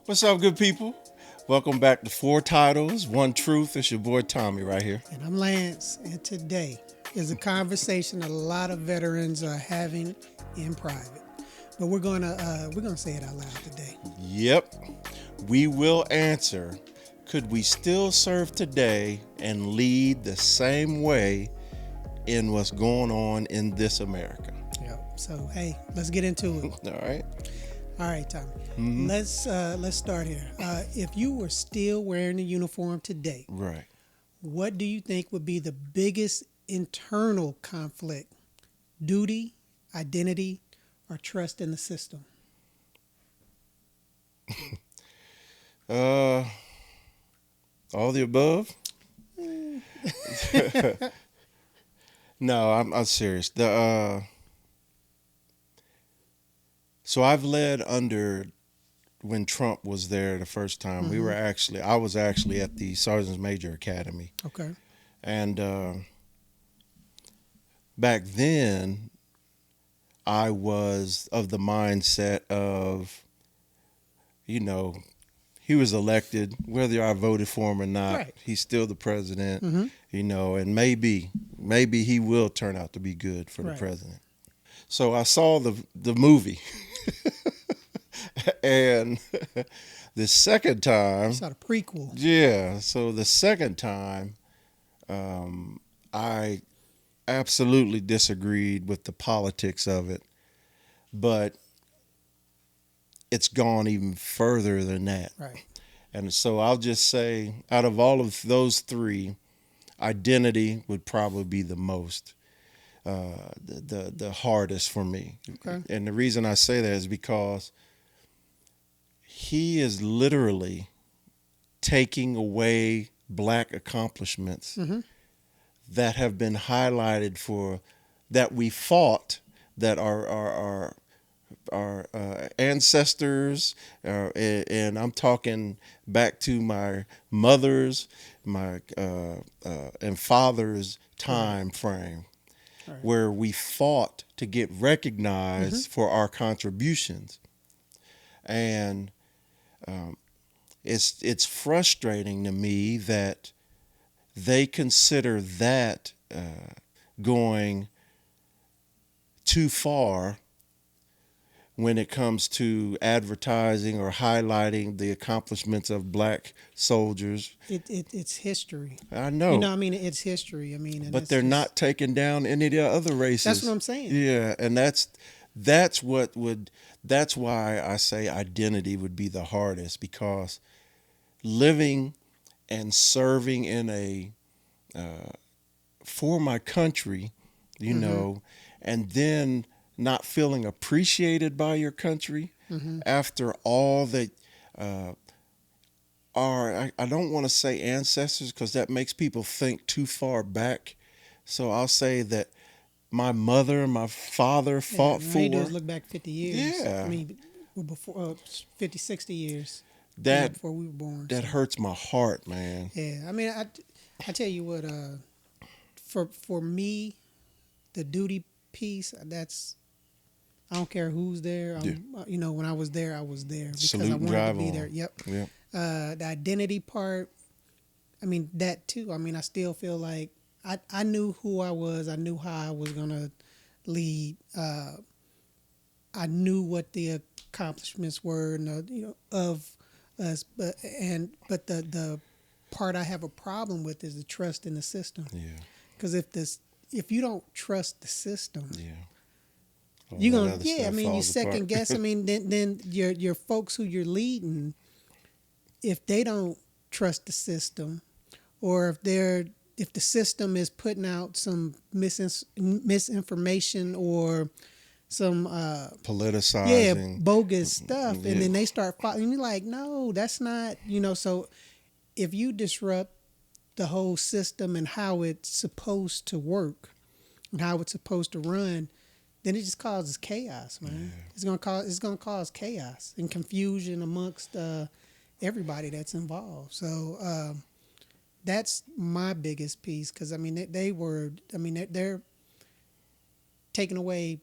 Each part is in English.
What's up, good people? Welcome back to Four Titles, One Truth. It's your boy Tommy right here. And I'm Lance, and today is a conversation a lot of veterans are having in private. But we're gonna say it out loud today. Yep, we will answer. Could we still serve today and lead the same way in what's going on in this America? Yeah. So hey, let's get into it. All right. All right, Tommy. Let's start here. If you were still wearing the uniform today, Right. what do you think would be the biggest internal conflict? Duty, identity, or trust in the system? Uh, all the above? No, I'm serious. So I've led under when Trump was there the first time. I was actually at the Sergeant's Major Academy, Okay. and back then I was of the mindset of, you know, he was elected, whether I voted for him or not. Right. He's still the president, Mm-hmm. and maybe he will turn out to be good for the Right. president. So I saw the movie, and the second time, It's not a prequel. yeah. So the second time, I absolutely disagreed with the politics of it, but it's gone even further than that. Right. And so I'll just say, out of all of those three, identity would probably be the most, the hardest for me. Okay. And the reason I say that is because he is literally taking away black accomplishments Mm-hmm. that have been highlighted for that we fought, that our ancestors, and I'm talking back to my mother's, my and father's time frame, Right. where we fought to get recognized for our contributions, and it's frustrating to me that they consider that going too far when it comes to advertising or highlighting the accomplishments of black soldiers. It's history. I You know, know, I mean, it's history. I mean, and but it's they're just, not taking down any of the other races. That's what I'm saying. Yeah, and that's what would that's why I say identity would be the hardest, because living and serving in a for my country, Mm-hmm. and then not feeling appreciated by your country Mm-hmm. after all that uh, I don't want to say ancestors, because that makes people think too far back. So I'll say that my mother and my father Yeah. fought And all you do for. is look back 50 years. I Yeah, mean, before 50, 60 years. that Before we were born. that So, hurts my heart, man. yeah. I mean, I tell you what. For me, the duty piece. That's I don't care who's there. Yeah. When I was there, I was there because Salute I and wanted to drive be on. there. Yep. Yeah. The identity part. I mean, that too. I mean, I still feel like I knew who I was. I knew how I was gonna lead. I knew what the accomplishments were, and of us. But the part I have a problem with is the trust in the system. Yeah. Because if you don't trust the system, Yeah. All you're that gonna other I stuff mean, you falls apart. second guess. I mean, then your folks who you're leading, if they don't trust the system, or if the system is putting out some misinformation or some Politicizing. bogus stuff, and Yeah. then they start following, you're like, no, that's not, so if you disrupt the whole system and how it's supposed to work and how it's supposed to run, then it just causes chaos, man. It's gonna cause chaos and confusion amongst everybody that's involved. So that's my biggest piece, because I mean they're taking away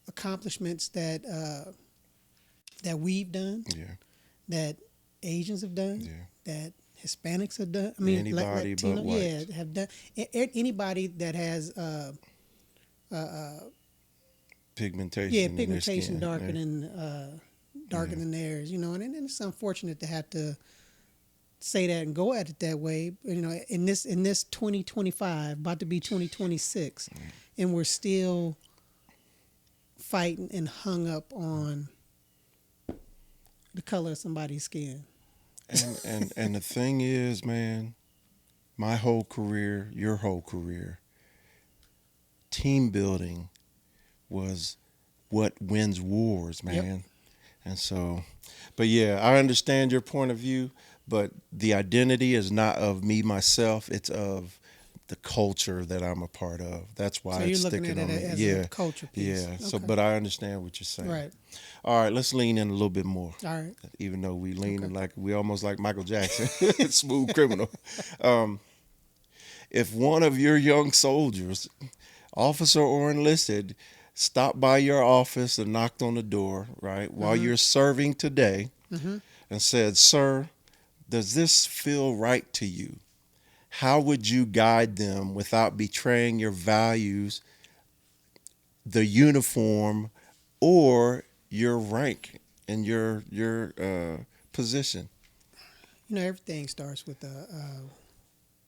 accomplishments that we've done. Yeah. that Asians have done, Yeah. that Hispanics have done. I mean, Anybody but Latino, yeah, white. have done. Anybody that has, yeah, Pigmentation in their pigmentation skin. Yeah. darker Yeah. than theirs, and it's unfortunate to have to say that and go at it that way. In this 2025, about to be 2026, and we're still fighting and hung up on the color of somebody's skin. And the thing is, man, my whole career, your whole career, team building was what wins wars, Yep. man. And so, but yeah, I understand your point of view, but the identity is not of me myself, it's of the culture that I'm a part of. That's So why you're it's looking at sticking it on me. as a Yeah. culture piece. Yeah. So, Okay. but I understand what you're saying. Right. All right, let's lean in a little bit more. All right. Even though we Okay. leaning like we almost like Michael Jackson, smooth criminal. Um, if one of your young soldiers, officer or enlisted, stopped by your office and knocked on the door, right, while Mm-hmm. you're serving today Mm-hmm. and said, "Sir, does this feel right to you?" How would you guide them without betraying your values, the uniform, or your rank and your position? Everything starts with a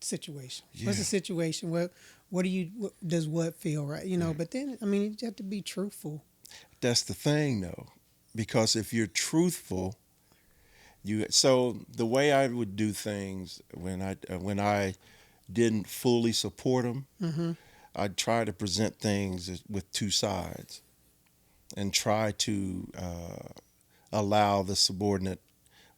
situation. What's Yeah, the situation? What do you? Does what feel right? yeah. But then, I mean, you have to be truthful. That's the thing, though, because if you're truthful, you so the way I would do things when I didn't fully support them, Mm-hmm. I'd try to present things with two sides and try to allow the subordinate,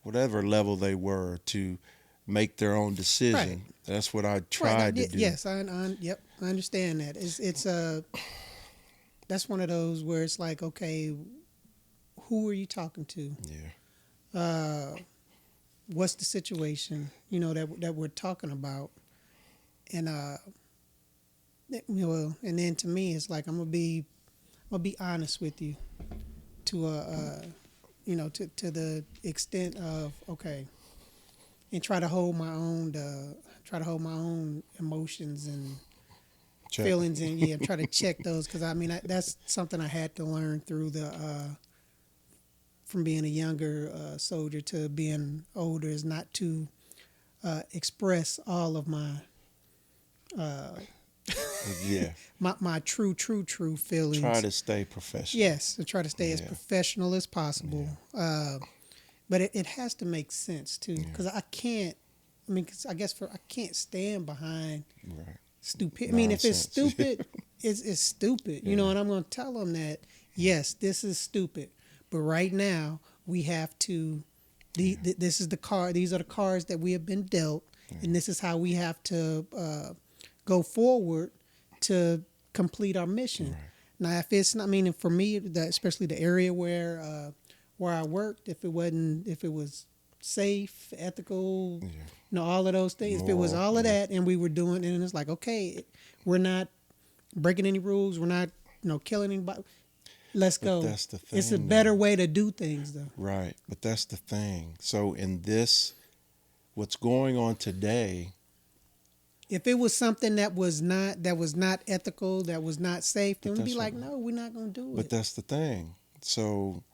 whatever level they were, to make their own Right. decision. That's what I Right. tried to do. Yes. Yep. I understand that. It's that's one of those where it's like, okay, who are you talking to? Yeah, Uh, what's the situation? That we're talking about, and and then to me, it's like I'm gonna be honest with you to to the extent of, okay, and try to hold my own emotions and check. feelings, and yeah, try to check those, because I mean that's something I had to learn through the from being a younger soldier to being older, is not to express all of uh, Yeah, my true try feelings. to stay professional. Yes, to try to stay as Yeah, professional as yeah, possible. But it has to make sense too, yeah. because I can't. I mean, 'cause I guess I can't stand behind Right. stupid. I mean, if it's Nonsense. stupid, it's stupid. Yeah, And I'm going to tell them that, yes, this is stupid, but right now we have to. This is the car. These are the cards that we have been dealt, and this is how we have to go forward to complete our mission. right. Now, if it's not, I mean, for me, especially the area where I worked, if it was safe, ethical, Yeah, all of those things, if it was moral. all of Yeah, that, and we were doing, and it's like, okay, we're not breaking any rules, we're not, killing anybody. Let's but go. that's the It's a thing, better though. way to do things, though. Right, but that's the thing. So in this, what's going on today? If it was something that was not ethical, that was not safe, then But we'd be that's what. like, no, we're not gonna do But it. that's the thing. So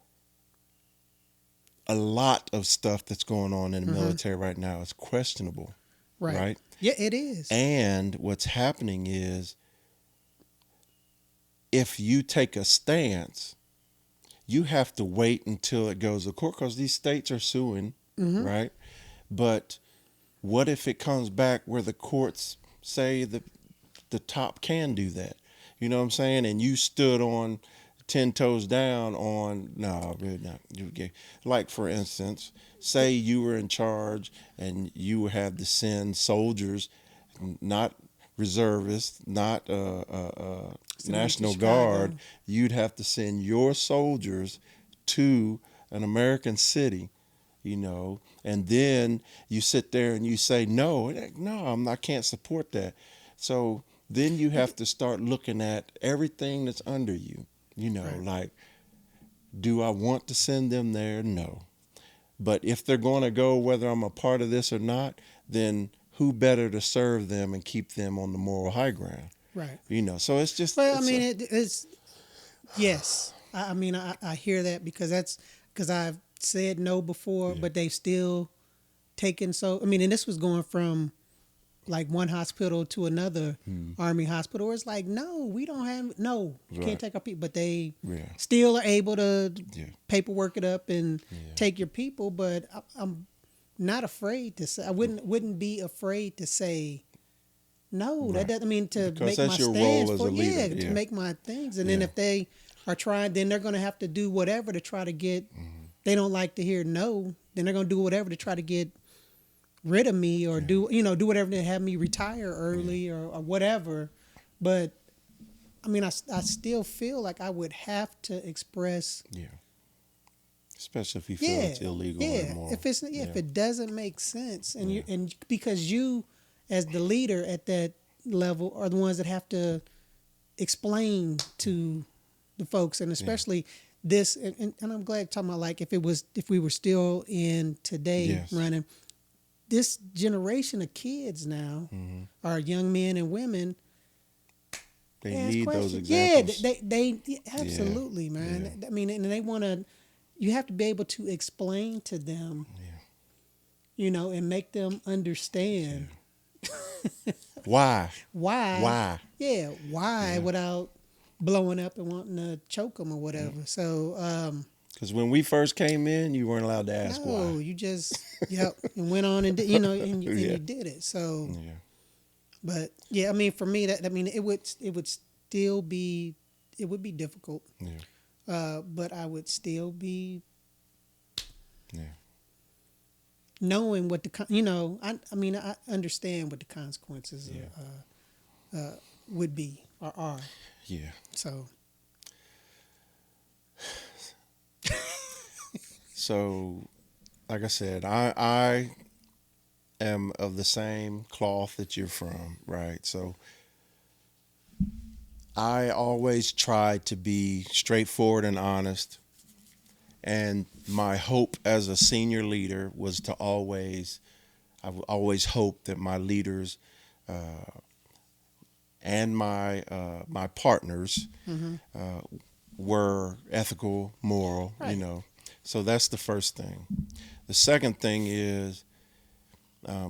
a lot of stuff that's going on in the Mm-hmm. military right now is questionable, Right. right? Yeah, it is. And what's happening is if you take a stance, you have to wait until it goes to court because these states are suing, Mm-hmm. right? But what if it comes back where the courts say that the top can do that? You know what I'm saying? And you stood on 10 toes down on, no, really not. Like, for instance, say you were in charge and you had to send soldiers, not reservists, not Send them to National Guard. Chicago. You'd have to send your soldiers to an American city, and then you sit there and you say, no, no, I can't support that. So then you have to start looking at everything that's under you, Right. like, do I want to send them there? No. But if they're going to go, whether I'm a part of this or not, then who better to serve them and keep them on the moral high ground? Right. So it's just, Well, I mean, it's yes. I mean, I hear that because that's because I've said no before, yeah, but they've still taken so. I mean, and this was going from like one hospital to another army hospital. Where it's like, no, we don't have no, you can't right, take our people, but they yeah, still are able to yeah, paperwork it up and yeah, take your people. But I'm not afraid to say. I wouldn't be afraid to say no. That right. doesn't mean to Because make my that's your role stands as a for leader. yeah to Yeah, make my things. And then yeah, if they are trying, then they're going to have to do whatever to try to get. They don't like to hear no. Then they're going to do whatever to try to get rid of me or yeah, do whatever to have me retire yeah, early or whatever. But I mean, I still feel like I would have to express yeah. Especially if you feel yeah it's illegal or yeah immoral. if it's if Yeah, it doesn't make sense and yeah, because you as the leader at that level are the ones that have to explain to the folks and yeah, especially this and I'm glad you're talking about like if we were still in today yes. running this generation of kids now Hmm. are young men and women They they ask need those questions. Yeah, examples. yeah, Yeah, absolutely, yeah, man. I mean, and they want to. You have to be able to explain to them, yeah, and make them understand yeah. Why? why. Why? Yeah, why Yeah. without blowing up and wanting to choke them or whatever. So, Because when we first came in, you weren't allowed to ask why. no, you just yep, and went on and did, and Yeah, you did it. So, yeah, but yeah, I mean, for me, that I mean, it would still be it would be difficult. yeah, But I would still be yeah, knowing what I mean I understand what the consequences yeah, would be or are. yeah. So So, like I said, I am of the same cloth that you're from, right? So I always try to be straightforward and honest. And my hope as a senior leader was to I would always hope that my leaders and my partners hmm uh, were ethical, moral, right, So that's the first thing. The second thing is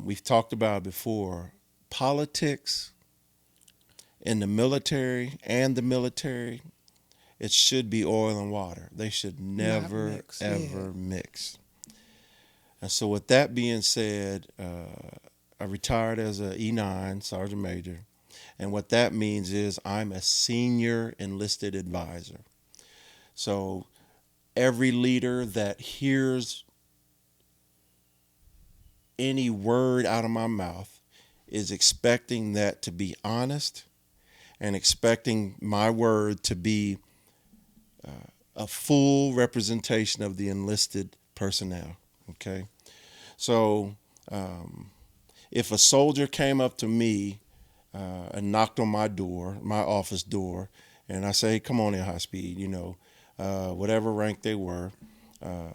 we've talked about it before. Politics in the military, it should be oil and water. They should not never mix. Yeah, ever mix. And so, with that being said, I retired as a E9 sergeant major, and what that means is I'm a senior enlisted advisor. So every leader that hears any word out of my mouth is expecting that to be honest and expecting my word to be a full representation of the enlisted personnel. Okay, so um, if a soldier came up to me and knocked on my door, my office door, and I say, "Come on in, high speed," whatever rank they were, uh,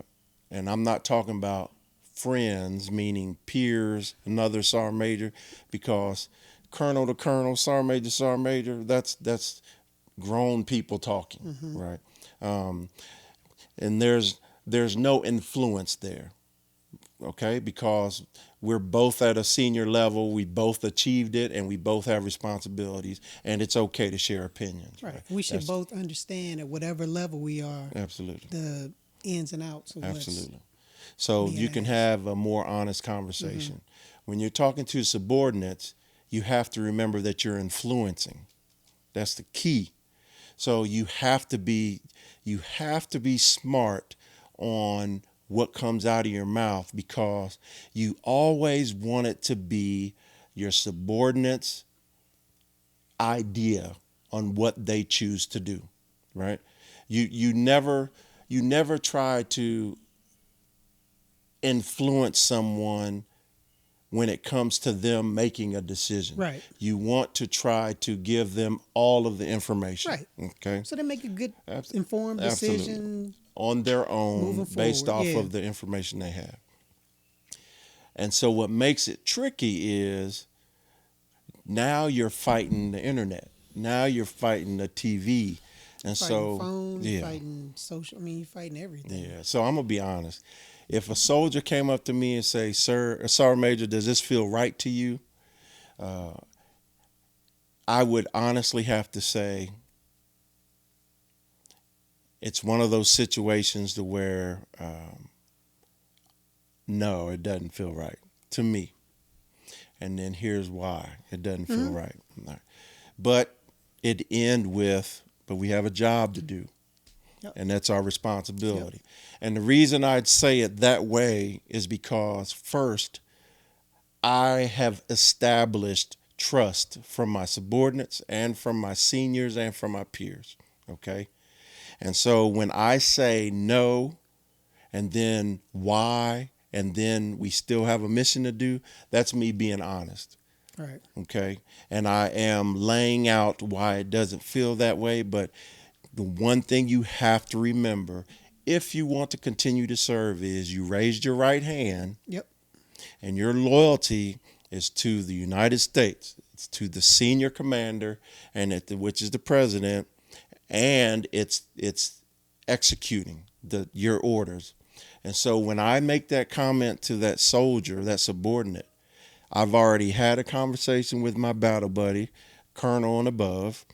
and I'm not talking about friends, meaning peers, another sergeant major, because colonel to colonel, sergeant major, that's grown people talking, hmm right? Um, and there's no influence there, okay? Because we're both at a senior level, we both achieved it, and we both have responsibilities, and it's okay to share opinions, right. right? We should That's both understand at whatever level we are absolutely, the ins and outs of what's absolutely. So being you can asked. have a more honest Hmm conversation. When you're talking to subordinates, you have to remember that you're influencing. That's the key. So you have to be smart on what comes out of your mouth because you always want it to be your subordinates' idea on what they choose to do, right? You never try to influence someone when it comes to them making a decision. Right, You want to try to give them all of the information. right. Okay? So they make a good Abs- informed Absolutely. decision on their Moving own based forward, off yeah. of the information they have. And so what makes it tricky is now you're fighting the internet. Now you're fighting the TV. You And fighting so, phone, you yeah, fighting social. I mean, you fighting everything. yeah. So I'm going to be honest. If a soldier came up to me and say, "Sir, Sergeant Major, does this feel right to you?" Uh, I would honestly have to say it's one of those situations to where no, it doesn't feel right to me. And then here's why it doesn't feel Mm-hmm. right. But it end with, but we have a job to do, Yep. and that's our Yep. responsibility. And the reason I'd say it that way is because first, I have established trust from my subordinates and from my seniors and from my peers. Okay. And so when I say no, and then why, and then we still have a mission to do, that's me being honest. Right. Okay. And I am laying out why it doesn't feel that way. But the one thing you have to remember if you want to continue to serve is you raised your right hand Yep. and your loyalty is to the United States. It's to the senior commander, and which is the president, and it's executing your orders. And so when I make that comment to that soldier, that subordinate, I've already had a conversation with my battle buddy, colonel and above,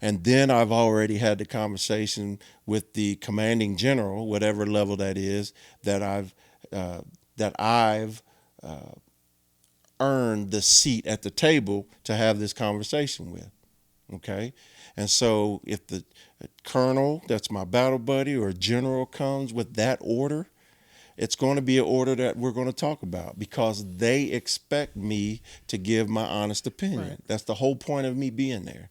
and then I've already had the conversation with the commanding general, whatever level that is, uh, that I've earned the seat at the table to have this conversation with. Okay, and so if the colonel, that's my battle buddy, or general comes with that order, it's going to be an order that we're going to talk about because they expect me to give my honest opinion. Right. That's the whole point of me being there.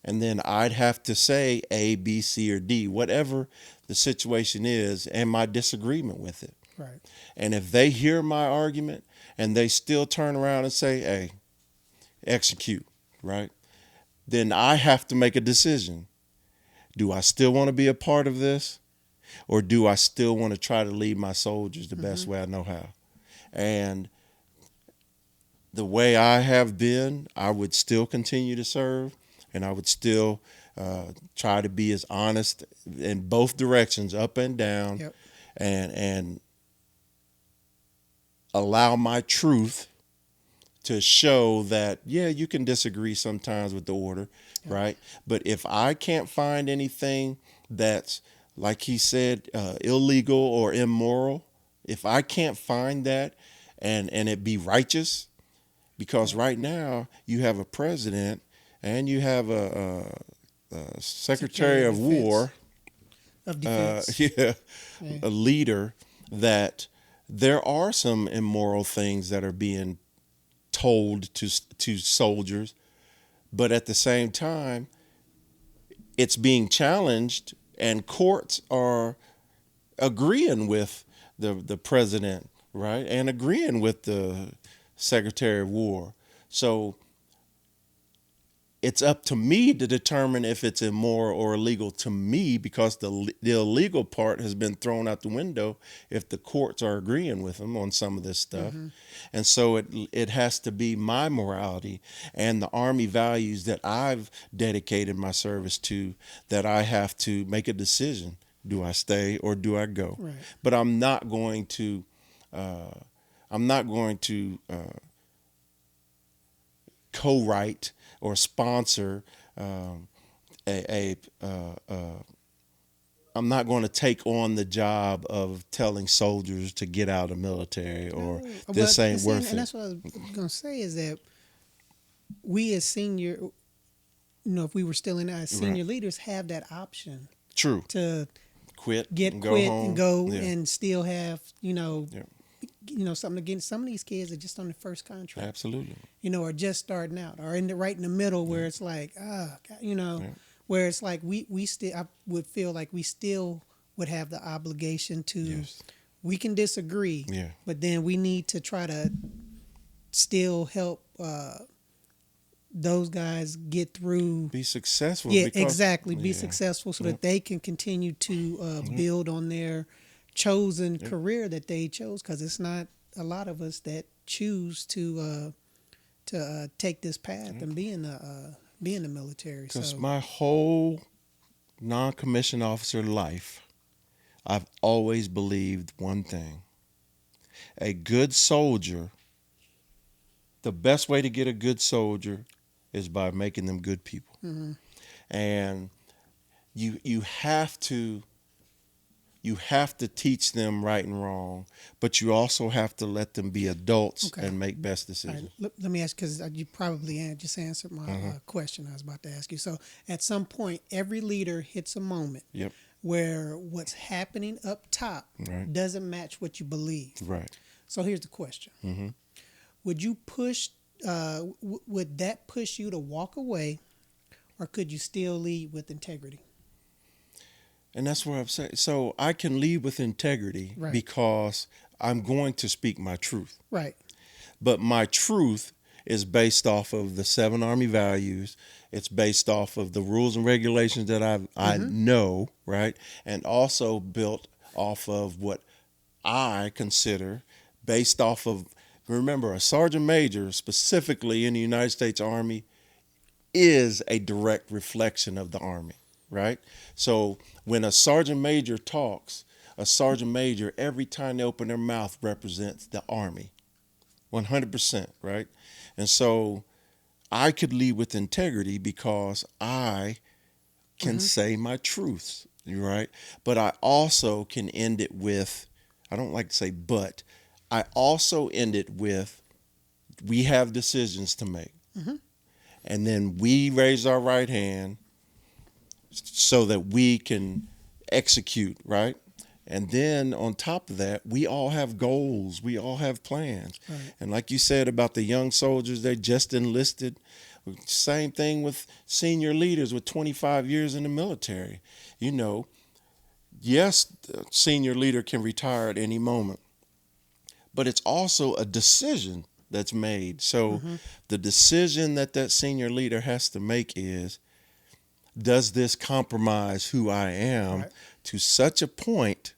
And then I'd have to say A, B, C, or D, whatever the situation is, and my disagreement with it. Right. And if they hear my argument and they still turn around and say, "Hey, execute," right? Then I have to make a decision. Do I still want to be a part of this? Or do I still want to try to lead my soldiers the best Mm-hmm. way I know how? And the way I have been, I would still continue to serve, and I would still try to be as honest in both directions, up and down, Yep. and allow my truth to show that, yeah, you can disagree sometimes with the order, Yep. right? But if I can't find anything that's, like he said, illegal or immoral, if I can't find that and it be righteous, because Yep. right now you have a president and you have a Secretary secretary of of Defense. war, Of defense. yeah, Yeah. a leader that there are some immoral things that are being told to soldiers, but at the same time, it's being challenged, and courts are agreeing with the president, right, and agreeing with the Secretary of War. So it's up to me to determine if it's immoral or illegal to me because the illegal part has been thrown out the window if the courts are agreeing with them on some of this stuff. Mm-hmm. And so it has to be my morality and the Army values that I've dedicated my service to that I have to make a decision. Do I stay or do I go? Right. But I'm not going to uh, I'm not going to co-write or sponsor um, I'm not going to take on the job of telling soldiers to get out of the military or No. this But ain't see, worth and it. that's what I was gonna say is that we as senior, if we were still in as Right. senior leaders, have that option True. to Quit get and go quit and home. go Yeah. and still have Yeah. something against some of these kids are just on the first contract, Absolutely. or just starting out, or in the right in the middle where it's like, Yeah. where it's like we still I would feel like we still would have the obligation to Yes. we can disagree, Yeah. but then we need to try to still help those guys get through. Be successful Yeah, because exactly. Be yeah, successful so yep, that they can continue to yep, build on their chosen yep. career that they chose. Because it's not a lot of us that choose to take this path Yep. and be in the military. Because So my whole non-commissioned officer life, I've always believed one thing: a good soldier. The best way to get a good soldier is by making them good people, mhm. and you have to teach them right and wrong, but you also have to let them be adults Okay. and make best All right. decisions. Let me ask because you probably just answered my Uh-huh. question I was about to ask you. So at some point, every leader hits a moment Yep. where what's happening up top Right. doesn't match what you believe. Right. So here's the question: Mm-hmm. Would you push? Would that push you to walk away, or could you still lead with integrity? And that's what I'm saying. So I can lead with integrity Right. because I'm going to speak my truth. Right. But my truth is based off of the seven Army values. It's based off of the rules and regulations that I Mm-hmm. know, right? And also built off of what I consider based off of, remember, a sergeant major, specifically in the United States Army, is a direct reflection of the Army, right? So when a sergeant major talks, a sergeant major, every time they open their mouth, represents the Army, 100%, right? And so I could lead with integrity because I can Mm-hmm. say my truths, right? But I also can end it with, I don't like to say but, I also end it with, we have decisions to make. Mm-hmm. And then we raise our right hand so that we can execute, right? And then on top of that, we all have goals, we all have plans. Right. And like you said about the young soldiers, they just enlisted. Same thing with senior leaders with 25 years in the military. You know, yes, the senior leader can retire at any moment, but it's also a decision that's made. So Mm-hmm. the decision that that senior leader has to make is, does this compromise who I am Right. to such a point?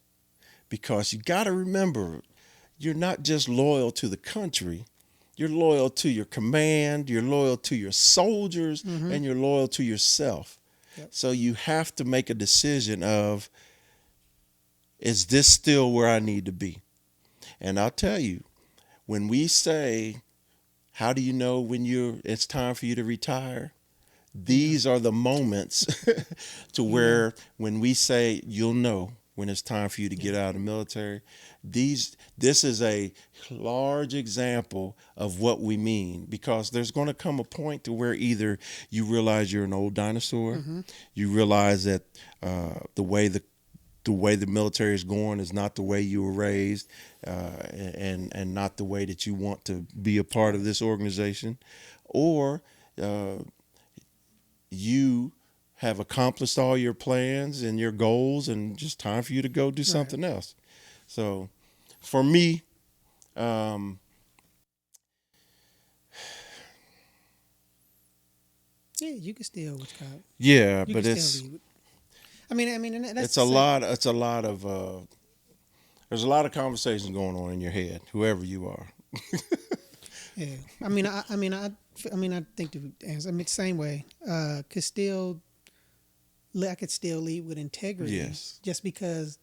Because you got to remember, you're not just loyal to the country, you're loyal to your command, you're loyal to your soldiers, Mm-hmm. and you're loyal to yourself. Yep. So you have to make a decision of, is this still where I need to be? And I'll tell you, when we say, how do you know when it's time for you to retire? You know. These are the moments to You know. where when we say you'll know when it's time for you to Yeah. get out of the military, this is a large example of what we mean, because there's going to come a point to where either you realize you're an old dinosaur, Mm-hmm. you realize that the way the military is going is not the way you were raised, and not the way that you want to be a part of Right. this organization, or uh, you have accomplished all your plans and your goals, and just time for you to go do Right. something else. So, for me, um, Yeah, you can still what's called. yeah, You can but still it's lead. I mean, and that's it's the a same. lot. It's a lot of there's a lot of conversations going on in your head, whoever you are. Yeah. I think the answer. I mean, same way. Could still. I could still lead with integrity, Yes, just because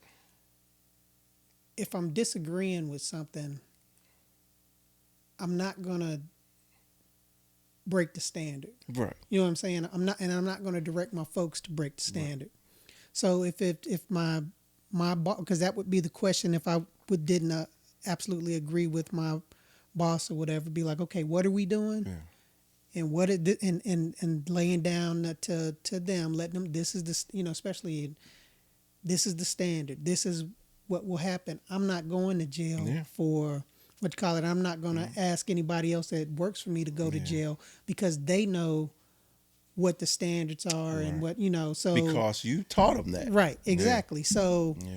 if I'm disagreeing with something, I'm not gonna break the standard. right, You know what I'm saying? I'm not gonna direct my folks to break the right, standard. So if my boss, because that would be the question if I didn't absolutely agree with my boss or whatever, be like, okay, what are we doing? yeah, And what it and laying down to them, letting them, this is the, especially this is the standard. This is what will happen. I'm not going to jail yeah, for what you call it. I'm not going to mm, ask anybody else that works for me to go to yeah, jail because they know what the standards are and right. what. So Because you taught them that. right, Yeah, exactly. So yeah,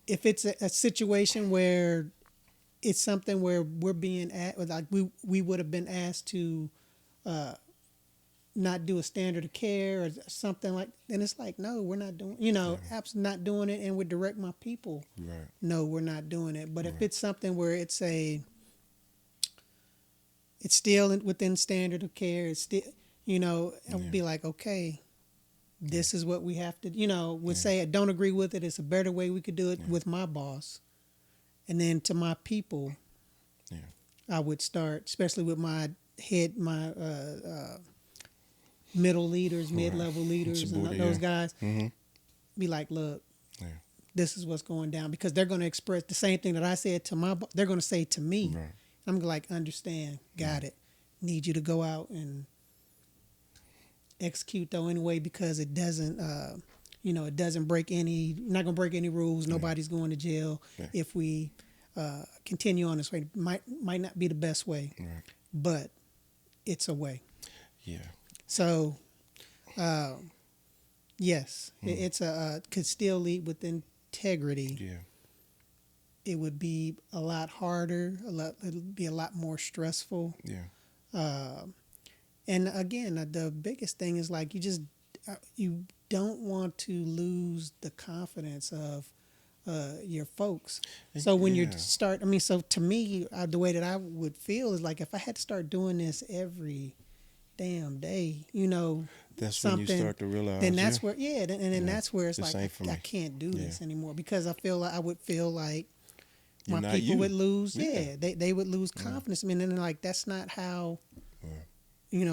if it's a situation where it's something where we're being at, like we would have been asked to not do a standard of care or something like, then it's like, no, we're not doing, absolutely not doing it, and would direct my people, Right. no, we're not doing it. But if Right. it's something where it's still within standard of care, it's still, I would Yeah. be like, okay, Yeah. this is what we have to, would Yeah. say I don't agree with it. It's a better way we could do it Yeah. with my boss. And then to my people, Yeah. I would start, especially with my middle leaders, mid Right. level leaders, and Subordinate. those Yeah. guys, Mm-hmm. be like, look, Yeah. this is what's going down, because they're going to express the same thing that I said to they're going to say to me. Right. I'm like, understand, got it. Need you to go out and execute though anyway, because it doesn't, it doesn't break any, not going to break any rules. Nobody's going to jail Yeah. if we continue on this way. Might not be the best way, Right. but it's a way. Yeah. So, yes, it's could still lead with integrity. Yeah. It would be a lot harder. It'll be a lot more stressful. Yeah. And again, the biggest thing is like you don't want to lose the confidence of your folks. So when you Yeah. start, so to me, the way that I would feel is like if I had to start doing this every damn day, That's when you something, start to realize. then that's Yeah. where, then Yeah. that's where it's This like ain't for I me. can't do Yeah. this anymore, because I would feel like You're my not people you. would lose. Yeah. Yeah, they would lose confidence. And then like that's not how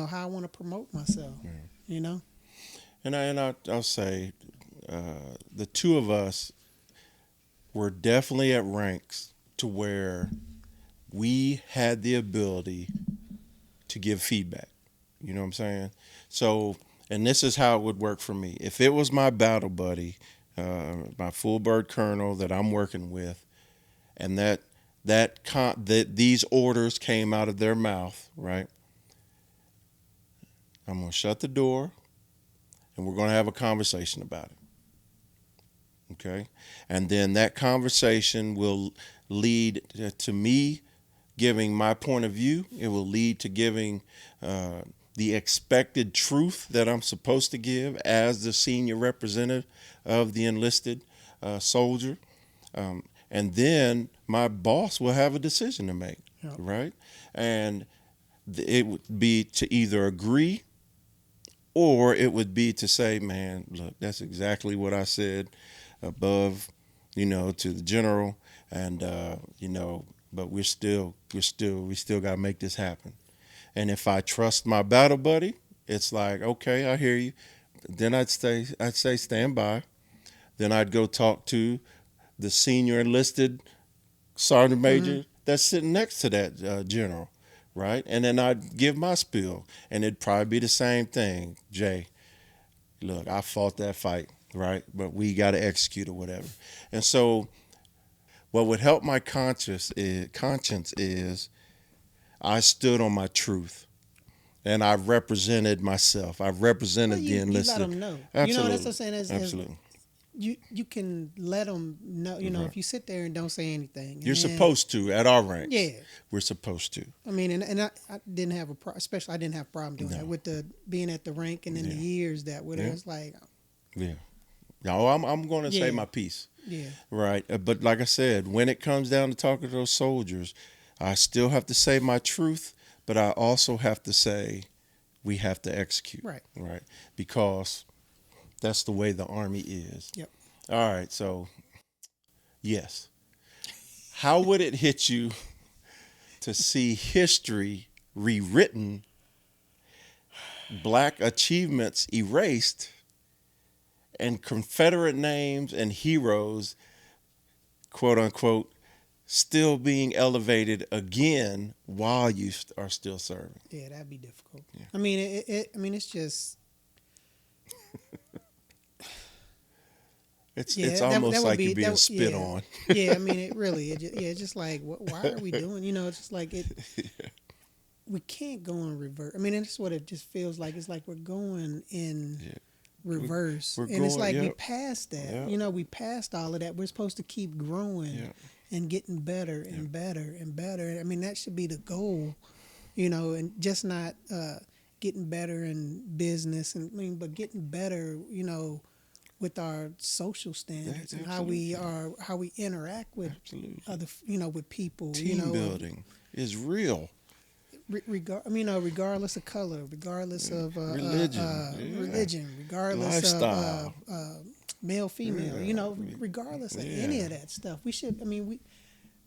how I want to promote myself. You know. I'll say, the two of us were definitely at ranks to where we had the ability to give feedback. You know what I'm saying? So, and this is how it would work for me. If it was my battle buddy, my full bird colonel that I'm working with, and that these orders came out of their mouth, right? I'm gonna shut the door, and we're gonna have a conversation about it. Okay, and then that conversation will lead to me giving my point of view. It will lead to giving the expected truth that I'm supposed to give as the senior representative of the enlisted soldier. And then my boss will have a decision to make, Yeah. right? And it would be to either agree, or it would be to say, man, look, that's exactly what I said above, to the general, and but we still got to make this happen. And if I trust my battle buddy, it's like, okay, I hear you. Then I'd say stand by. Then I'd go talk to the senior enlisted sergeant major that's sitting next to that general, right? And then I'd give my spiel, and it'd probably be the same thing. Jay, look, I fought that fight, right? But we got to execute or whatever. And so, what would help my conscience is I stood on my truth, and I represented myself. I represented Well, the you let enlisted. them know. Absolutely. That's what I'm saying. Absolutely. You can let them know. Right. If you sit there and don't say anything, You're supposed to at our ranks. Yeah. We're supposed to. I mean, and I didn't have especially I didn't have a problem doing that with the being at the rank, and then the years that were there. It's like, Yeah. No, I'm going to say Yeah. my piece. yeah, Right. But like I said, when it comes down to talking to those soldiers, I still have to say my truth, but I also have to say we have to execute. right. Right. Because that's the way the Army is. Yep. All right. So, yes. How would it hit you to see history rewritten, black achievements erased, and Confederate names and heroes, quote unquote, still being elevated again while you are still serving? Yeah, that'd be difficult. Yeah. I mean, it's just. It's almost that would like be, you're being spit yeah. on. Yeah, I mean, it's just like, why are we doing? It's just like it. We can't go in reverse. I mean, it's what it just feels like. It's like we're going in reverse, We're and it's going- like we yep. passed that. Yep. We passed all of that. We're supposed to keep growing Yep. and getting better and better and better. I mean, that should be the goal, and just not. getting better in business, and I mean, but getting better, with our social standards and Absolutely. how we interact with Absolutely. other, with people, Team building is real. regardless of color, regardless of Religion. Yeah. religion, regardless of Lifestyle. male, female, Yeah. regardless of Yeah. any of that stuff. We should. I mean, we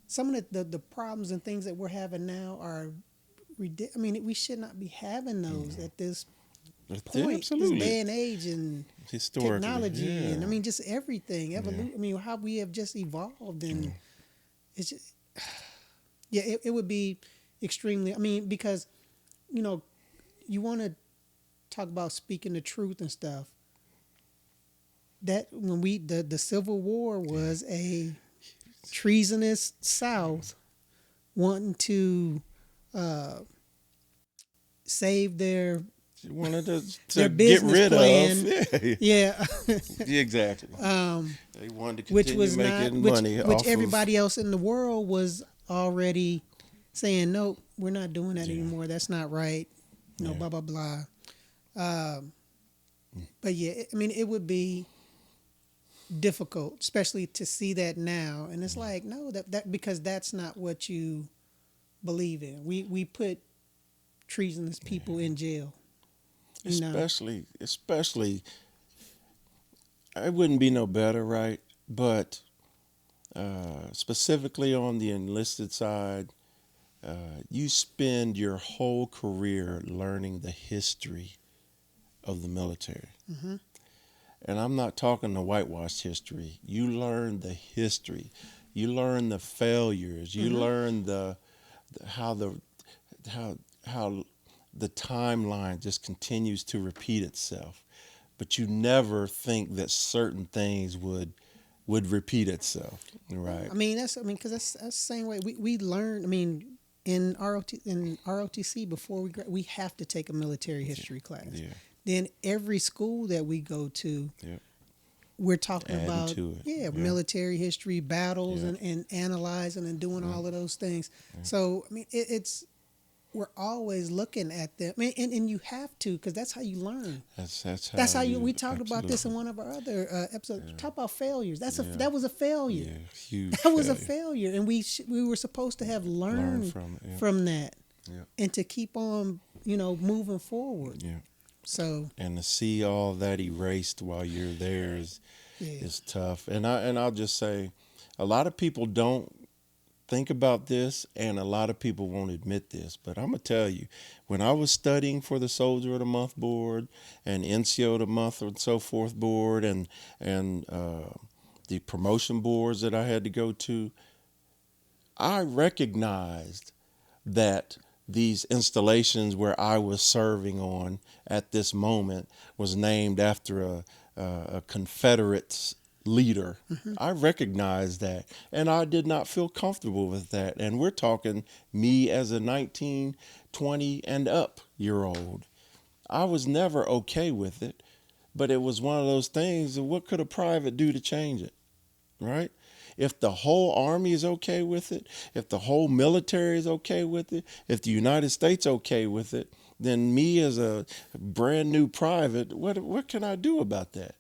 some of the problems and things that we're having now are ridiculous. I mean, we should not be having those at this point, this Absolutely. day and age, and Historically. technology, and I Yeah. mean, just everything, Yeah. evolution. I mean, how we have just evolved, Yeah. and it's just, yeah, it would be extremely. I mean, because you know, you want to talk about speaking the truth and stuff. That when the Civil War was a treasonous South wanting to uh, save She wanted to their get business rid of. plan. Yeah. Yeah, Exactly. um, They wanted to which continue was not making money which off of. everybody else in the world was already saying, nope, we're not doing that Yeah. anymore. That's not right. Yeah. Blah blah blah. Um, but yeah, I mean, it would be difficult, especially to see that now. And it's like, no, that because that's not what you believe in. We put treasonous people in jail. You know. Especially, it wouldn't be no better, right? But specifically on the enlisted side, you spend your whole career learning the history of the military. Hmm. And I'm not talking the whitewashed history. You learn the history. You learn the failures. You Hmm. learn how the how how the timeline just continues to repeat itself. But you never think that certain things would repeat itself, right? I mean, because that's the same way we learn. I mean, in ROTC before we have to take a military history class. Yeah, Then every school that we go to, yeah. we're talking Adding about, to it. yeah, Yeah, military history, battles, yeah, and analyzing and doing yeah, all of those things. yeah. So I mean, it's we're always looking at them. I mean, and you have to, because that's how you learn. That's That's how how you. you We talked about this in absolutely. one of our other episodes. Yeah, Talk about failures. yeah, That was a failure. yeah. Huge That was a failure. failure, and we were supposed to have Learn learned from it. from that, Yeah, yeah, and to keep on, moving forward. yeah. So And to see all that erased while you're there yeah. is tough. And I'll just say, a lot of people don't think about this, and a lot of people won't admit this. But I'm gonna tell you, when I was studying for the Soldier of the Month board and NCO of the Month and so forth board, and the promotion boards that I had to go to, I recognized that these installations where I was serving on at this moment was named after a Confederate leader. Hmm. I recognized that, and I did not feel comfortable with that. And we're talking me as a 19, 20, and up year old. I was never okay with it, but it was one of those things. What could a private do to change it, right? If the whole army is okay with it, if the whole military is okay with it, if the United States okay with it, then me as a brand new private, what can I do about that,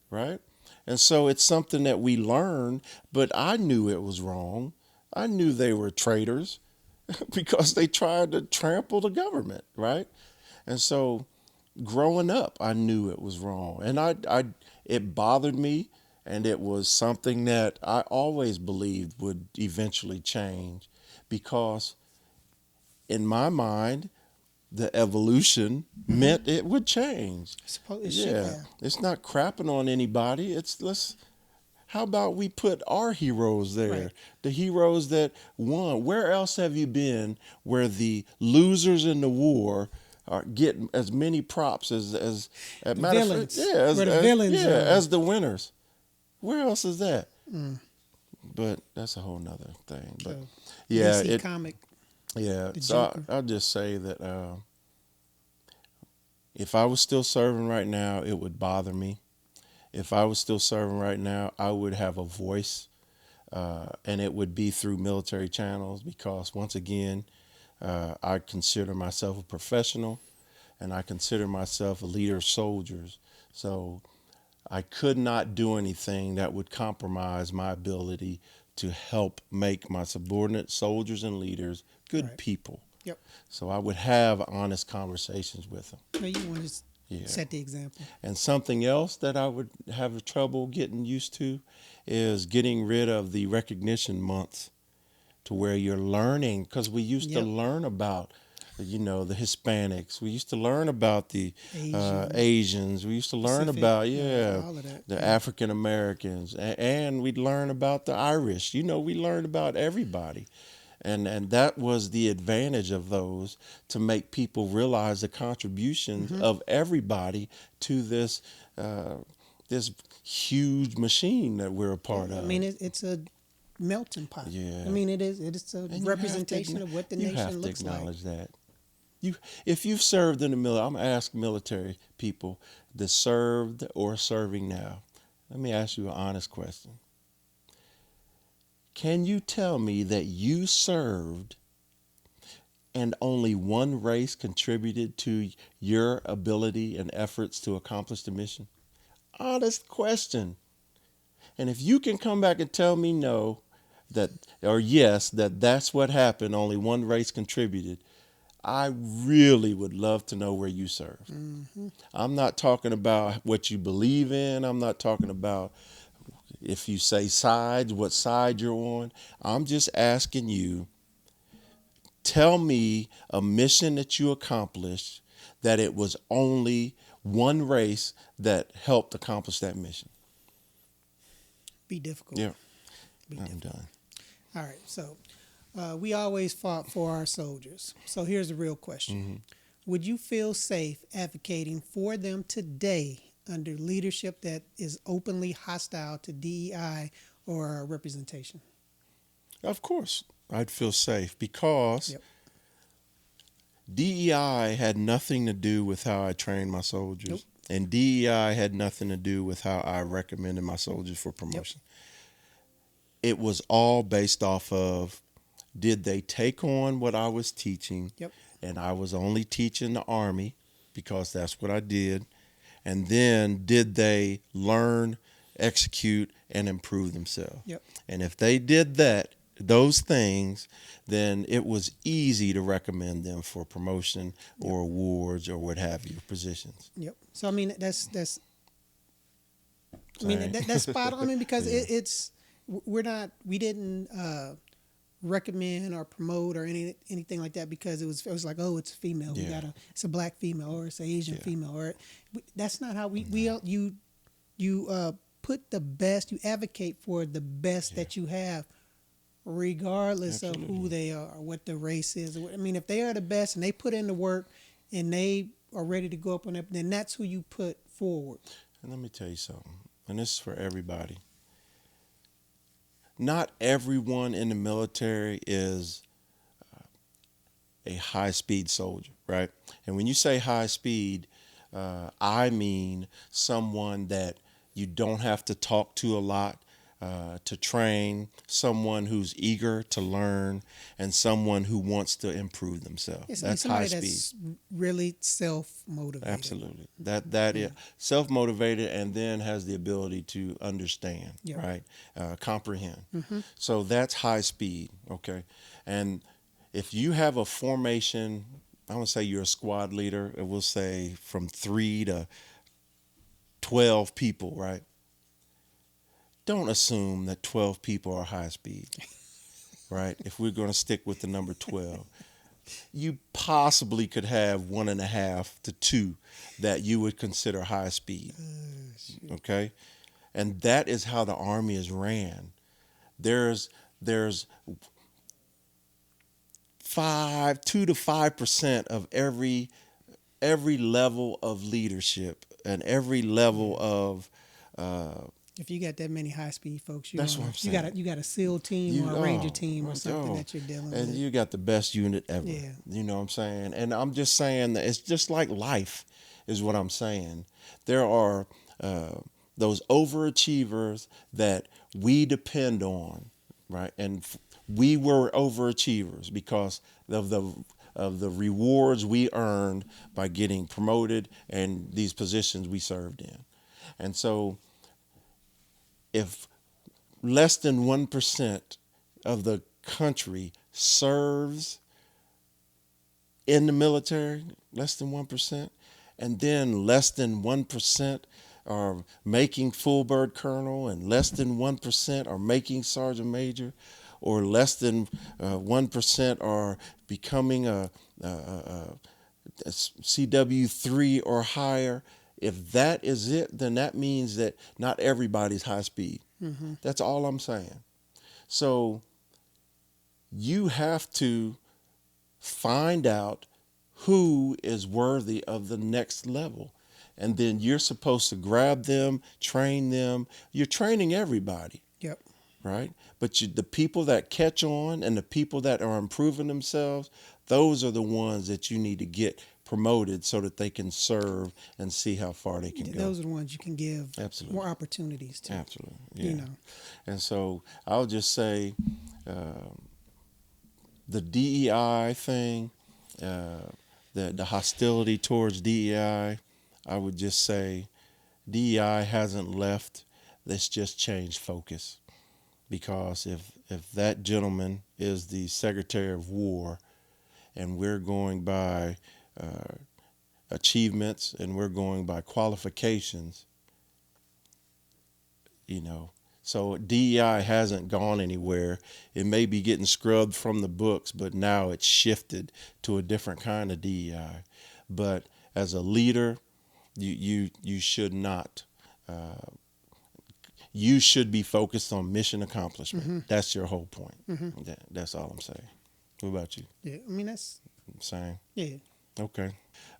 right? And so it's something that we learn, but I knew it was wrong. I knew they were traitors because they tried to trample the government, right? And so growing up, I knew it was wrong, and it bothered me, and it was something that I always believed would eventually change, because in my mind, the evolution Hmm. meant it would change. Suppose it should Yeah, have. it's not crapping on anybody. It's let's. How about we put our heroes there? Right. The heroes that won. Where else have you been where the losers in the war are getting as many props as The matter of fact, villains, where the villains yeah, are. as the winners? Where else is that? Mm. But that's a whole nother thing. But So yeah, DC comic, yeah. the So Joker. I'll just say that if I was still serving right now, it would bother me. If I was still serving right now, I would have a voice, and it would be through military channels, because once again, I consider myself a professional, and I consider myself a leader of soldiers. So I could not do anything that would compromise my ability to help make my subordinate soldiers and leaders good Right. people. Yep. So I would have honest conversations with them. So you want to Yeah. set the example. And something else that I would have trouble getting used to is getting rid of the recognition months, to where you're learning, because we used to Yep. learn about, the Hispanics. We used to learn about the Asians, Asians. We used to learn Pacific, about, yeah, all of that. the Yeah. African Americans, and we'd learn about the Irish. We learned about everybody. And that was the advantage of those, to make people realize the contributions Hmm. of everybody to uh, this huge machine that we're a part I of. mean, it's a melting pot. Yeah. I mean, it is. It is a And representation of what the you nation have to looks like. acknowledge that. You, if you've served in the military, I'm gonna ask military people that served or serving now. Let me ask you an honest question. Can you tell me that you served and only one race contributed to your ability and efforts to accomplish the mission? Honest question. And if you can come back and tell me no, that or yes, that's what happened, only one race contributed, I really would love to know where you served. Hmm. I'm not talking about what you believe in. I'm not talking about if you say sides, what side you're on. I'm just asking you, tell me a mission that you accomplished that it was only one race that helped accomplish that mission. Be difficult. Yeah, Be I'm difficult. done. All right. So we always fought for our soldiers. So here's the real question: Hmm. would you feel safe advocating for them today under leadership that is openly hostile to DEI or representation? Of course, I'd feel safe because Yep. DEI had nothing to do with how I trained my Nope. soldiers, and DEI had nothing to do with how I recommended my soldiers for Yep. promotion. It was all based off of, did they take on what I was teaching? Yep. And I was only teaching the Army because that's what I did. And then did they learn, execute, and improve themselves? Yep. And if they did those things, then it was easy to recommend them for promotion Yep. or awards or what have you, positions. Yep. So I mean that's I mean Same. that's spot on. I mean because Yeah. it's we didn't recommend or promote or anything like that because it was like, oh, it's a female, we Yeah. got it's a black female or it's an Asian Yeah. female, or that's not how we you put the best, you advocate for the best Yeah. that you have, regardless of Absolutely. who they are or what the race is. I mean, if they are the best and they put in the work and they are ready to go up on that, then that's who you put forward. And let me tell you something, and this is for everybody. Not everyone in the military is a high speed soldier, right? And when you say high speed, I mean someone that you don't have to talk to a lot to train, someone who's eager to learn, and someone who wants to improve themselves. It's That's high somebody speed. that's really self motivated. Absolutely. That is self motivated, and then has the ability to understand, Yeah. right? Comprehend. Mm-hmm. So that's high speed. Okay. And if you have a formation, I want to say you're a squad leader, and we'll say from 3 to 12 people, right? Don't assume that 12 people are high speed, right? If we're going to stick with the number 12, you possibly could have 1.5 to 2 that you would consider high speed. Okay. And that is how the Army is ran. There's 2 to 5% of every level of leadership and every level of If you got that many high speed folks, That's what I'm saying. you got a SEAL team or a Ranger team or something that you're dealing and with. you got the best unit ever. Yeah. You know what I'm saying? And I'm just saying that it's just like life, is what I'm saying. There are those overachievers that we depend on, right? And we were overachievers because of the of the rewards we earned by getting promoted and these positions we served in. And so if less than 1% of the country serves in the military, less than 1%, and then less than 1% are making full bird colonel, and less than 1% are making sergeant major, or less than 1% are becoming a CW3 or higher. If that is it, then that means that not everybody's high speed. Mm-hmm. That's all I'm saying. So you have to find out who is worthy of the next level. And then you're supposed to grab them, train them. You're training everybody, Yep. right? But the people that catch on and the people that are improving themselves, those are the ones that you need to get promoted so that they can serve and see how far they can go. Those are the ones you can give Absolutely. more opportunities to. Absolutely. Yeah. You know. And so I'll just say the DEI thing, the hostility towards DEI, I would just say DEI hasn't left. Let's just change focus. Because if that gentleman is the Secretary of War and we're going by achievements and we're going by qualifications, you know, so DEI hasn't gone anywhere. It may be getting scrubbed from the books, but now it's shifted to a different kind of DEI. But as a leader, you should not. You should be focused on mission accomplishment. Mm-hmm. That's your whole point. Mm-hmm. That's all I'm saying. What about you? Yeah. I mean, that's Same. yeah. Okay.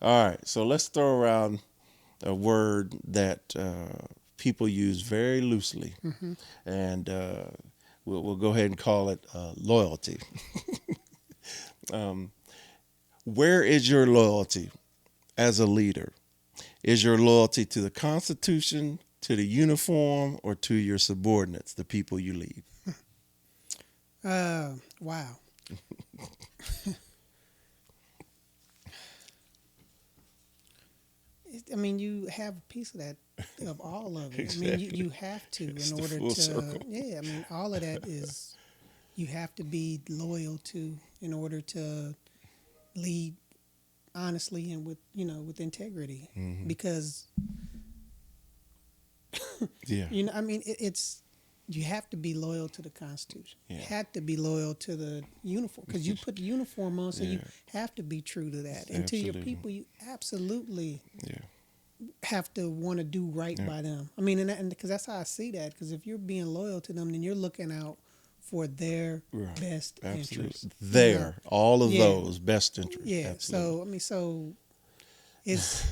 All right. So let's throw around a word that people use very loosely, Mm-hmm. and we'll go ahead and call it loyalty. Where is your loyalty as a leader? Is your loyalty to the Constitution, to the uniform, or to your subordinates, the people you lead? Wow. I mean, you have a piece of that, of all of it. Exactly. I mean, you have to It's in the order full to, circle. yeah. I mean, all of that is you have to be loyal to in order to lead honestly and with with integrity, Mm-hmm. because Yeah. I mean, it's you have to be loyal to the Constitution. Yeah. You have to be loyal to the uniform because you put the uniform on, so you Yeah. have to be true to that. And to your Absolutely. people, you absolutely Yeah. have to want to do right Yeah. by them. I mean, and because that's how I see that. Because if you're being loyal to them, then you're looking out for their Right. best Absolutely. interests. There, all of Yeah. those best interests. Yeah. Absolutely. So I mean, so it's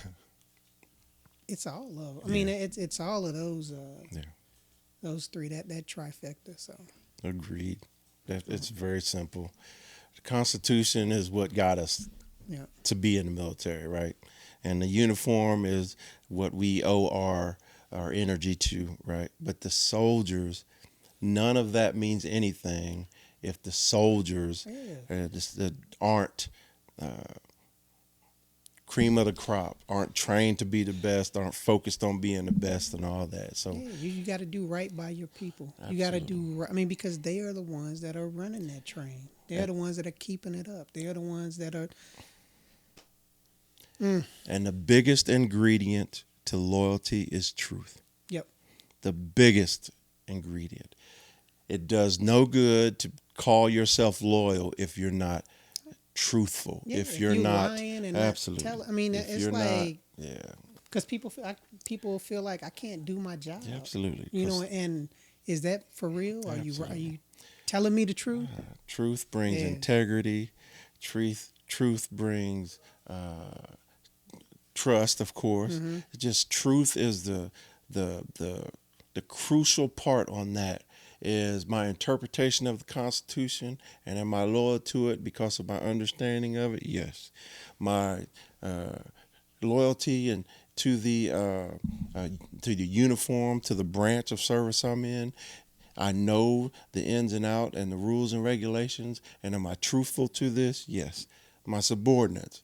it's all of. I Yeah. mean, it's all of those. Yeah. Those three, that trifecta. So Agreed. It's very simple. The Constitution is what got us yeah. to be in the military, right? And the uniform is what we owe our energy to, right? But the soldiers, none of that means anything if the soldiers Yeah. aren't cream of the crop, aren't trained to be the best, aren't focused on being the best, and all that. So Yeah, you got to do right by your people. You got to do right. I mean, because they are the ones that are running that train. They're the ones that are keeping it up. They are the ones that are. And the biggest ingredient to loyalty is truth. Yep. The biggest ingredient. It does no good to call yourself loyal if you're not truthful. Yeah, if you're not lying and absolutely. not tell, I mean, if it's you're like not, yeah, because people feel like I can't do my job. absolutely. You know, and is that for real? Are Absolutely. you telling me the truth? Truth brings Yeah. integrity. Truth brings trust, of course. Mm-hmm. Just truth is the crucial part on that. Is my interpretation of the Constitution, and am I loyal to it because of my understanding of it? Yes. My loyalty and to the uniform, to the branch of service I'm in. I know the ins and out and the rules and regulations, and am I truthful to this? Yes. my subordinates.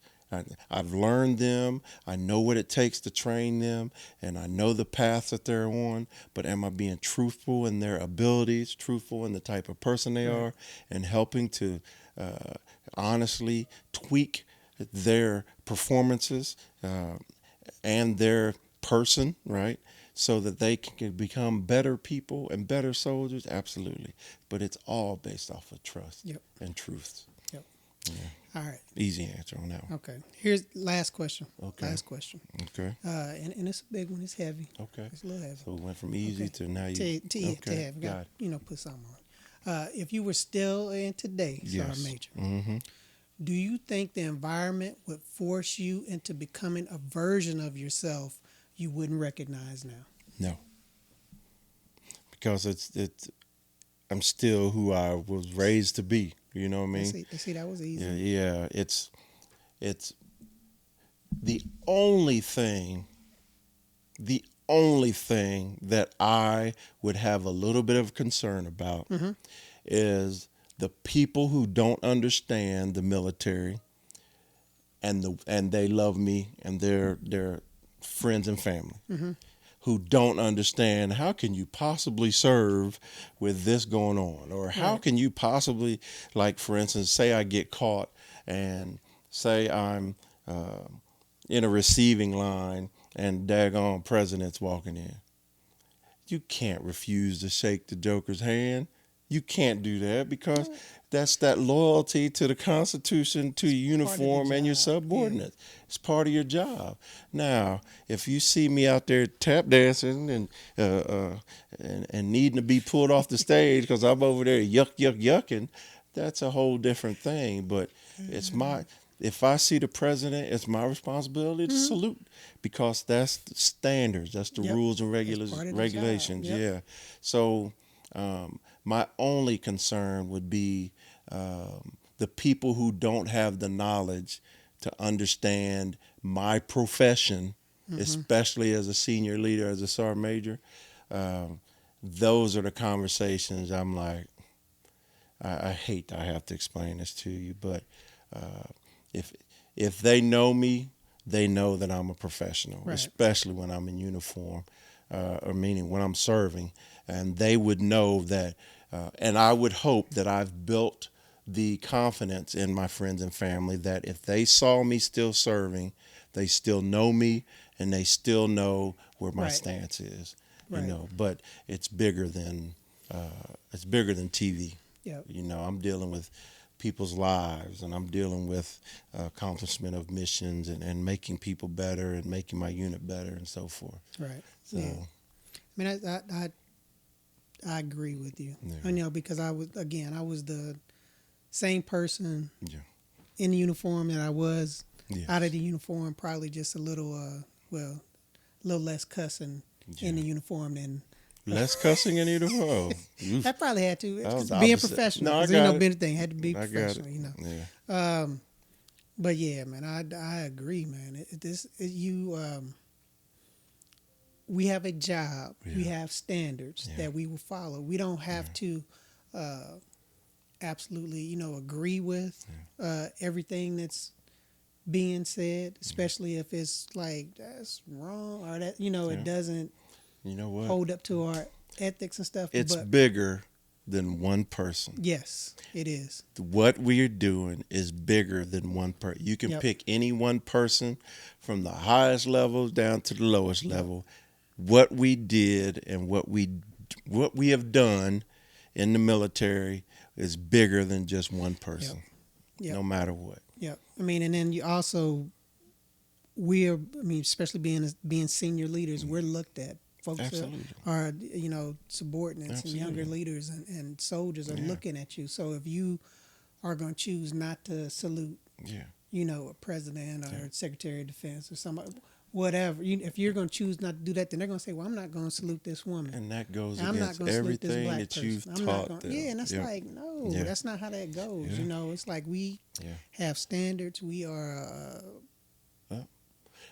I've learned them. I know what it takes to train them, and I know the path that they're on. But am I being truthful in their abilities, truthful in the type of person they Right. are, and helping to uh, honestly tweak their performances and their person, right? So that they can become better people and better soldiers? Absolutely. But it's all based off of trust Yep. and truth. Yep. Yeah. All right. Easy answer on that one. Okay. Here's last question. Okay. Last question. Okay. And it's a big one. It's heavy. Okay. It's a little heavy. So we went from easy Okay. to now you. To Okay. heavy. Got it. Put something on. If you were still in today, Yes. Sergeant Major, Mm-hmm. do you think the environment would force you into becoming a version of yourself you wouldn't recognize now? No. Because it's I'm still who I was raised to be. You know what I mean? See, that was easy. Yeah. Yeah. It's the only thing the only thing that I would have a little bit of concern about Mm-hmm. is the people who don't understand the military and they love me and they're friends and family Mm-hmm. who don't understand how can you possibly serve with this going on, or how Right. can you possibly, like, for instance, say I get caught and say I'm uh, in a receiving line and daggone president's walking in. You can't refuse to shake the joker's hand. You can't do that because that's that loyalty to the Constitution, to your Part of the uniform and your job. Yeah. subordinates. It's part of your job. Now, if you see me out there tap dancing and needing to be pulled off the stage because I'm over there yucking, that's a whole different thing. But it's my if I see the president, it's my responsibility to Mm-hmm. salute because that's the standards, that's the Yep. rules and It's part of the job. regulations. Yep. Yeah. So my only concern would be the people who don't have the knowledge to understand my profession, Mm-hmm. especially as a senior leader, as a sergeant major. Um, those are the conversations I'm like, I hate that I have to explain this to you, but uh, if if they know me, they know that I'm a professional, Right. especially when I'm in uniform, or meaning when I'm serving, and they would know that, and I would hope that I've built the confidence in my friends and family that if they saw me still serving, they still know me and they still know where my Right. stance is, Right. But it's bigger than TV. Yep. I'm dealing with people's lives and I'm dealing with accomplishment of missions and making people better and making my unit better and so forth. Right. So, Yeah. I mean, I agree with you. yeah. Because I was the same person Yeah. in the uniform that I was Yes. out of the uniform. Probably just a little, a little less cussing in the Yeah. uniform than Less cussing in uniform. I probably had to. I was Being opposite. professional, No, I because got it. being thing had to be I got professional. it. Yeah. But yeah, man, I agree, man. We have a job. We Yeah. have standards Yeah. that we will follow. We don't have to absolutely, agree with everything that's being said, especially if it's like that's wrong or that Yeah. it doesn't You know what? hold up to our ethics and stuff. It's But bigger than one person. yes, it is. What we're doing is bigger than one person. You can Yep. pick any one person from the highest levels down to the lowest level. What we did and what we have done in the military is bigger than just one person. Yep. No matter what. Yep. I mean, and then you also especially being senior leaders, we're looked at. Folks Absolutely. are subordinates Absolutely. and younger leaders and soldiers are Yeah. looking at you. So if you are going to choose not to salute, Yeah. a president or Secretary of Defense or somebody, whatever, if you're going to choose not to do that, then they're going to say, well, I'm not going to salute this woman. And that goes I'm not against going to salute this everything black that person. you've I'm not taught going. them. Yeah, and that's Yeah. like, no, Yeah. that's not how that goes. Yeah. It's like we Yeah. have standards. We are. Yeah.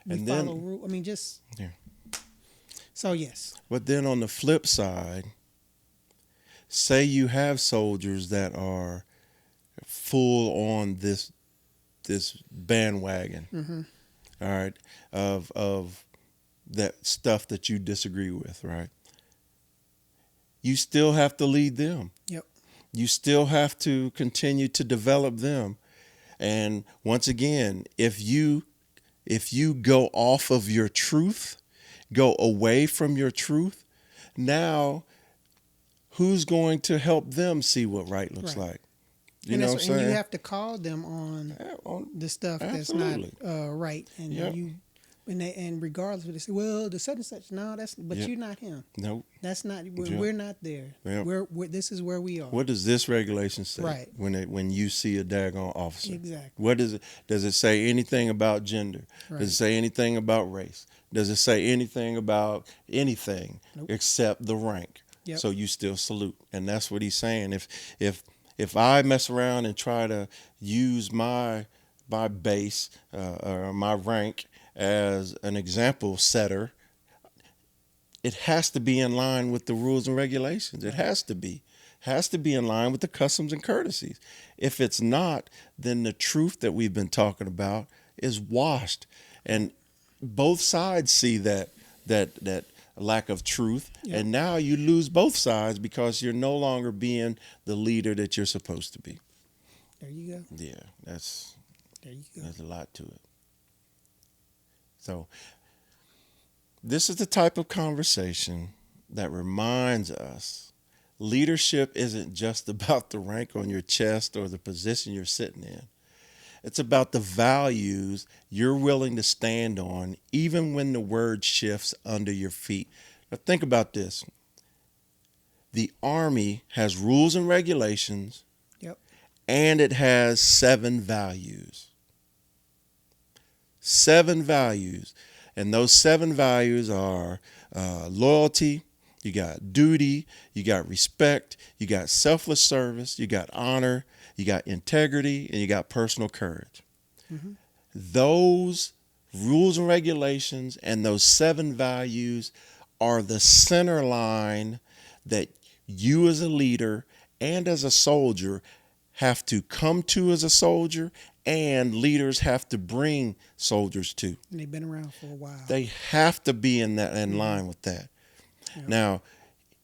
We And follow then- rules. I mean, just. Yeah. So yes. But then on the flip side, say you have soldiers that are full on this this bandwagon, Mm-hmm. all right, of that stuff that you disagree with, right? You still have to lead them. Yep. You still have to continue to develop them. And once again, if you go off of your truth, go away from your truth, now who's going to help them see what right looks Right. like? You know what I'm And you saying? have to call them on Yeah, the stuff that's not absolutely. right, and Yep. and regardless of they say, well, the such and such. No, that's but Yep. you're not him. Nope. That's not. Yep. We're not there. Yep. We're this is where we are. What does this regulation say Right. when you see a daggone officer? Exactly. What does it? Does it say anything about gender? Right. Does it say anything about race? Does it say anything about anything Nope. except the rank? Yep. So you still salute, and that's what he's saying. If I mess around and try to use my base or my rank as an example setter, it has to be in line with the rules and regulations. It has to be. Has to be in line with the customs and courtesies. If it's not, then the truth that we've been talking about is washed. And both sides see that lack of truth. Yep. And now you lose both sides because you're no longer being the leader that you're supposed to be. There you go. Yeah, that's There you go. there's a lot to it. So this is the type of conversation that reminds us leadership isn't just about the rank on your chest or the position you're sitting in. It's about the values you're willing to stand on, even when the word shifts under your feet. Now, think about this. The Army has rules and regulations, Yep. and it has 7 values. 7 values. And those 7 values are loyalty, you got duty, you got respect, you got selfless service, you got honor, you got integrity, and you got personal courage. Mm-hmm. Those rules and regulations and those 7 values are the center line that you as a leader and as a soldier have to come to as a soldier, and leaders have to bring soldiers to. And they've been around for a while. They have to be in line with that. Yep. Now,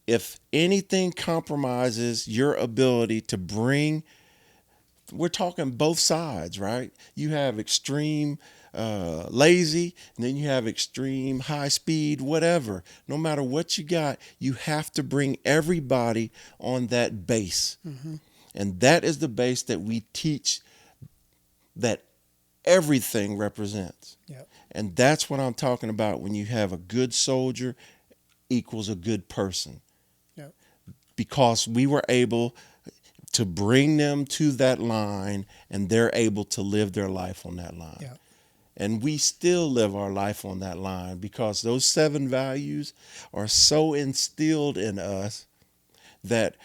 if anything compromises your ability to bring, we're talking both sides, right? You have extreme lazy, and then you have extreme high speed, whatever. No matter what you got, you have to bring everybody on that base. Mm-hmm. And that is the base that we teach that everything represents. Yep. And that's what I'm talking about when you have a good soldier equals a good person. Yep. Because we were able to bring them to that line, and they're able to live their life on that line. Yep. And we still live our life on that line because those 7 values are so instilled in us that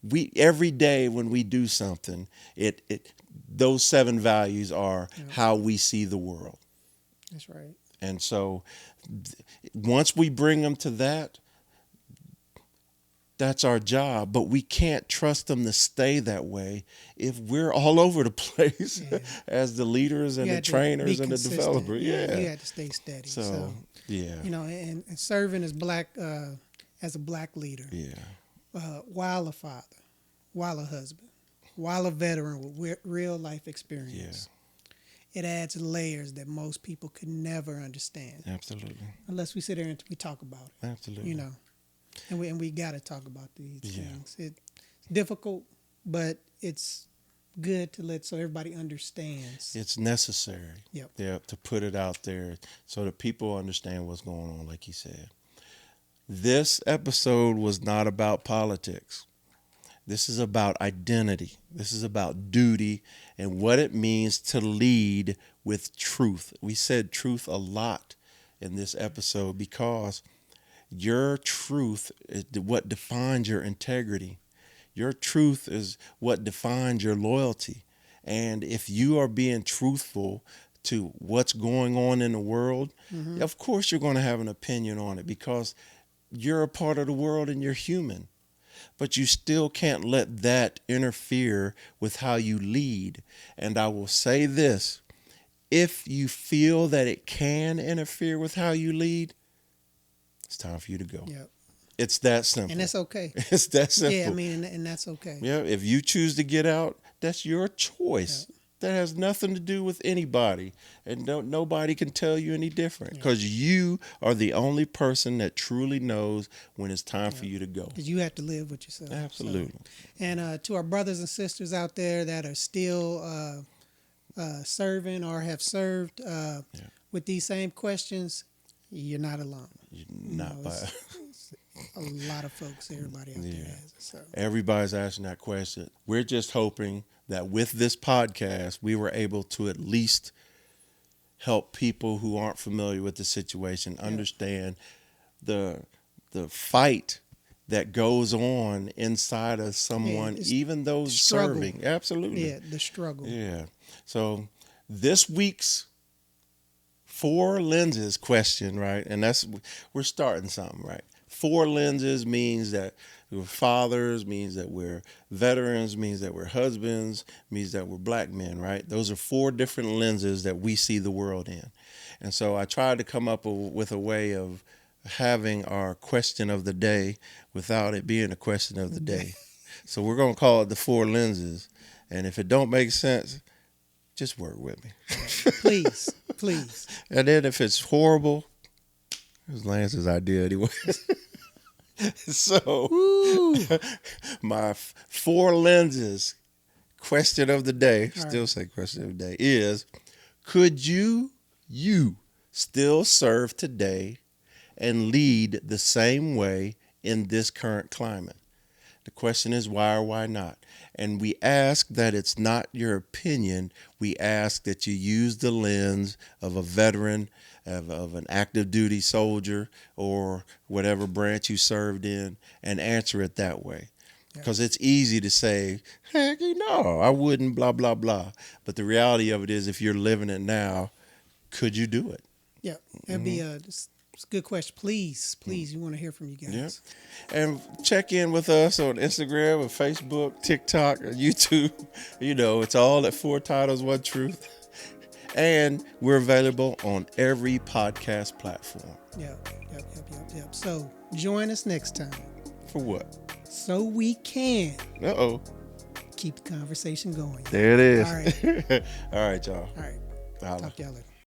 we every day when we do something, those 7 values are how we see the world. That's right. And so once we bring them to that, that's our job. But we can't trust them to stay that way if we're all over the place as the leaders and the trainers and the developers. Yeah. You had to stay steady. So, yeah. You know, and serving as as a black leader. Yeah. While a father, while a husband, while a veteran with real life experience. It adds layers that most people could never understand. Absolutely. Unless we sit there and we talk about it. Absolutely. You know, and we got to talk about these things. It's difficult, but it's good to so everybody understands. It's necessary. Yep. Yeah, to put it out there so that people understand what's going on, like he said. This episode was not about politics. This is about identity. This is about duty and what it means to lead with truth. We said truth a lot in this episode because your truth is what defines your integrity. Your truth is what defines your loyalty. And if you are being truthful to what's going on in the world, of course you're going to have an opinion on it because you're a part of the world and you're human. But you still can't let that interfere with how you lead. And I will say this, if you feel that it can interfere with how you lead, it's time for you to go. Yep. It's that simple. And that's okay. It's that simple. Yeah, I mean, and that's okay. Yeah, if you choose to get out, that's your choice. Yep. That has nothing to do with anybody, and nobody can tell you any different, because you are the only person that truly knows when it's time for you to go. Because you have to live with yourself. Absolutely. So, and to our brothers and sisters out there that are still serving or have served with these same questions, you're not alone. You're not by. A lot of folks, everybody out there has it. So. Everybody's asking that question. We're just hoping that with this podcast, we were able to at least help people who aren't familiar with the situation understand the fight that goes on inside of someone, even those serving. Absolutely. Yeah, the struggle. Yeah. So this week's 4 lenses question, right? And we're starting something, right? 4 lenses means that we're fathers, means that we're veterans, means that we're husbands, means that we're black men, right? Those are 4 different lenses that we see the world in. And so I tried to come up with a way of having our question of the day without it being a question of the day. So we're going to call it the 4 lenses. And if it don't make sense, just work with me. Please, please. And then if it's horrible, it was Lance's idea anyway. So my 4 lenses question of the day, say question of the day, is: could you still serve today and lead the same way in this current climate? The question is why or why not? And we ask that it's not your opinion. We ask that you use the lens of a veteran, of an active duty soldier, or whatever branch you served in, and answer it that way. Because it's easy to say, heck, I wouldn't, blah, blah, blah. But the reality of it is, if you're living it now, could you do it? Yeah, that'd be it's a good question. Please, we want to hear from you guys. Yeah. And check in with us on Instagram or Facebook, TikTok, or YouTube. It's all at 4 Titles, 1 Truth. And we're available on every podcast platform. Yep. So join us next time. For what? So we can Uh-oh. keep the conversation going. There it is. All right. All right, y'all. All right. Holla. Talk to y'all later.